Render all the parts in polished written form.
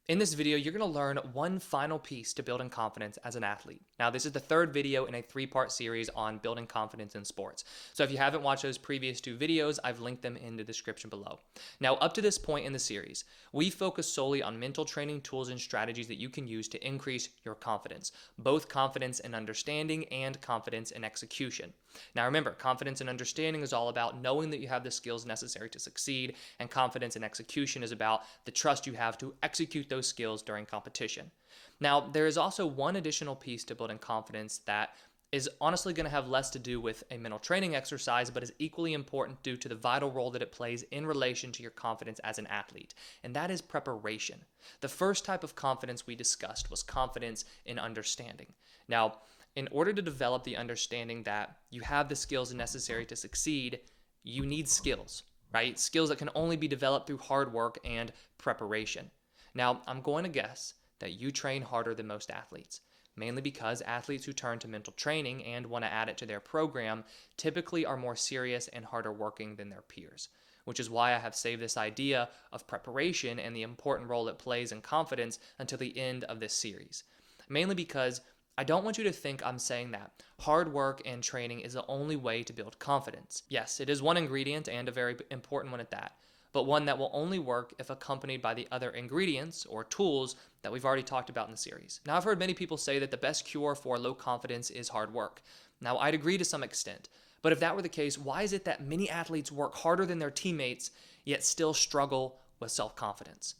In this video, you're going to learn one final piece to building confidence as an athlete. Now, this is the third video in a three-part series on building confidence in sports. So if you haven't watched those previous two videos, I've linked them in the description below. Now, up to this point in the series, we focus solely on mental training tools and strategies that you can use to increase your confidence, both confidence in understanding and confidence in execution. Now remember, confidence and understanding is all about knowing that you have the skills necessary to succeed, and confidence and execution is about the trust you have to execute those skills during competition. Now, there is also one additional piece to building confidence that is honestly going to have less to do with a mental training exercise, but is equally important due to the vital role that it plays in relation to your confidence as an athlete, and that is preparation. The first type of confidence we discussed was confidence in understanding. Now, in order to develop the understanding that you have the skills necessary to succeed, you need skills, right? Skills that can only be developed through hard work and preparation. Now, I'm going to guess that you train harder than most athletes, mainly because athletes who turn to mental training and want to add it to their program typically are more serious and harder working than their peers, which is why I have saved this idea of preparation and the important role it plays in confidence until the end of this series. Mainly because I don't want you to think I'm saying that hard work and training is the only way to build confidence. Yes, it is one ingredient and a very important one at that, but one that will only work if accompanied by the other ingredients or tools that we've already talked about in the series. Now, I've heard many people say that the best cure for low confidence is hard work. Now, I'd agree to some extent, but if that were the case, why is it that many athletes work harder than their teammates yet still struggle with self-confidence?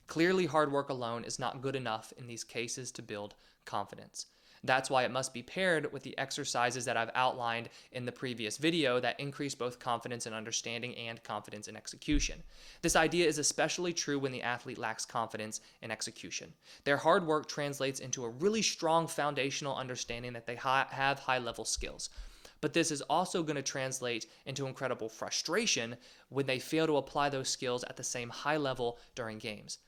Clearly, hard work alone is not good enough in these cases to build confidence. That's why it must be paired with the exercises that I've outlined in the previous video that increase both confidence in understanding and confidence in execution. This idea is especially true when the athlete lacks confidence in execution. Their hard work translates into a really strong foundational understanding that they have high-level skills. But this is also going to translate into incredible frustration when they fail to apply those skills at the same high level during games.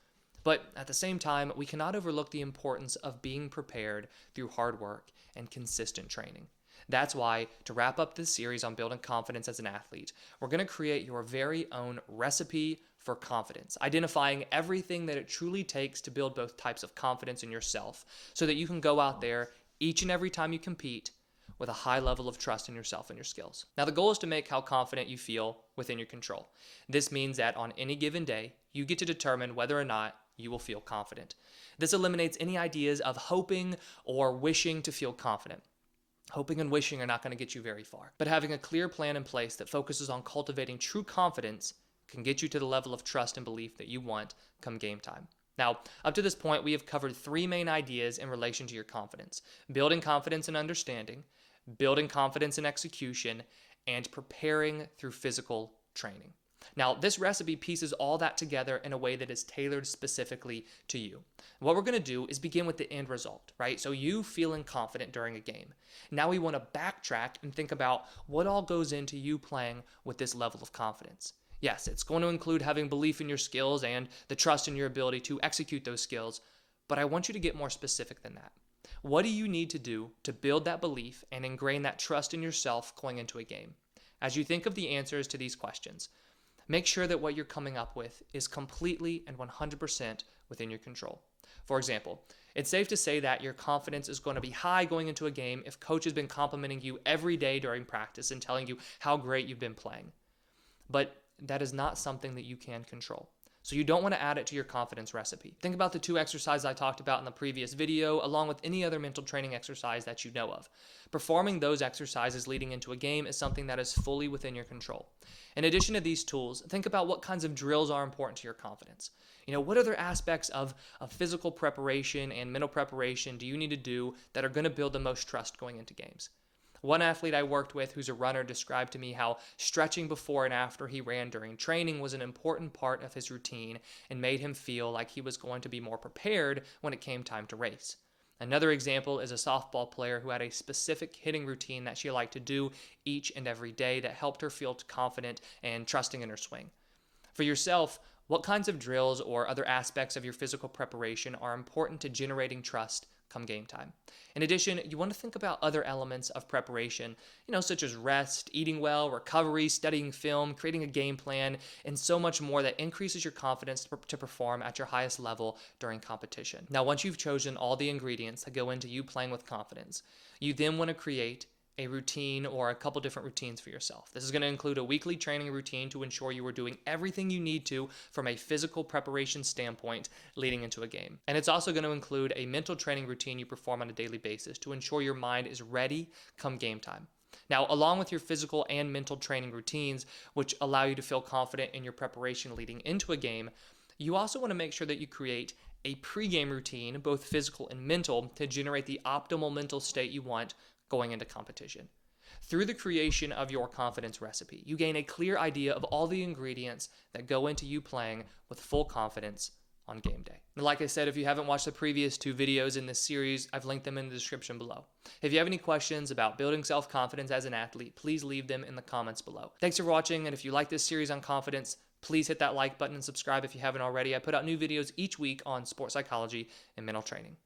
But at the same time, we cannot overlook the importance of being prepared through hard work and consistent training. That's why, to wrap up this series on building confidence as an athlete, we're going to create your very own recipe for confidence, identifying everything that it truly takes to build both types of confidence in yourself so that you can go out there each and every time you compete with a high level of trust in yourself and your skills. Now, the goal is to make how confident you feel within your control. This means that on any given day, you get to determine whether or not you will feel confident. This eliminates any ideas of hoping or wishing to feel confident. Hoping and wishing are not going to get you very far. But having a clear plan in place that focuses on cultivating true confidence can get you to the level of trust and belief that you want come game time. Now, up to this point, we have covered three main ideas in relation to your confidence: building confidence and understanding, building confidence in execution, and preparing through physical training. Now, this recipe pieces all that together in a way that is tailored specifically to you. What we're going to do is begin with the end result, right? So you feeling confident during a game. Now we want to backtrack and think about what all goes into you playing with this level of confidence. Yes, it's going to include having belief in your skills and the trust in your ability to execute those skills, but I want you to get more specific than that. What do you need to do to build that belief and ingrain that trust in yourself going into a game? As you think of the answers to these questions, make sure that what you're coming up with is completely and 100% within your control. For example, it's safe to say that your confidence is going to be high going into a game if coach has been complimenting you every day during practice and telling you how great you've been playing. But that is not something that you can control. So you don't want to add it to your confidence recipe. Think about the two exercises I talked about in the previous video, along with any other mental training exercise that you know of. Performing those exercises leading into a game is something that is fully within your control. In addition to these tools, think about what kinds of drills are important to your confidence. What other aspects of physical preparation and mental preparation do you need to do that are going to build the most trust going into games? One athlete I worked with who's a runner described to me how stretching before and after he ran during training was an important part of his routine and made him feel like he was going to be more prepared when it came time to race. Another example is a softball player who had a specific hitting routine that she liked to do each and every day that helped her feel confident and trusting in her swing. For yourself, what kinds of drills or other aspects of your physical preparation are important to generating trust come game time. In addition, you want to think about other elements of preparation, such as rest, eating well, recovery, studying film, creating a game plan, and so much more that increases your confidence to perform at your highest level during competition. Now, once you've chosen all the ingredients that go into you playing with confidence, you then want to create a routine or a couple different routines for yourself. This is going to include a weekly training routine to ensure you are doing everything you need to from a physical preparation standpoint leading into a game. And it's also going to include a mental training routine you perform on a daily basis to ensure your mind is ready come game time. Now, along with your physical and mental training routines, which allow you to feel confident in your preparation leading into a game, you also want to make sure that you create a pregame routine, both physical and mental, to generate the optimal mental state you want going into competition. Through the creation of your confidence recipe, you gain a clear idea of all the ingredients that go into you playing with full confidence on game day. And like I said, if you haven't watched the previous 2 videos in this series, I've linked them in the description below. If you have any questions about building self-confidence as an athlete, please leave them in the comments below. Thanks for watching, and if you like this series on confidence, please hit that like button and subscribe if you haven't already. I put out new videos each week on sports psychology and mental training.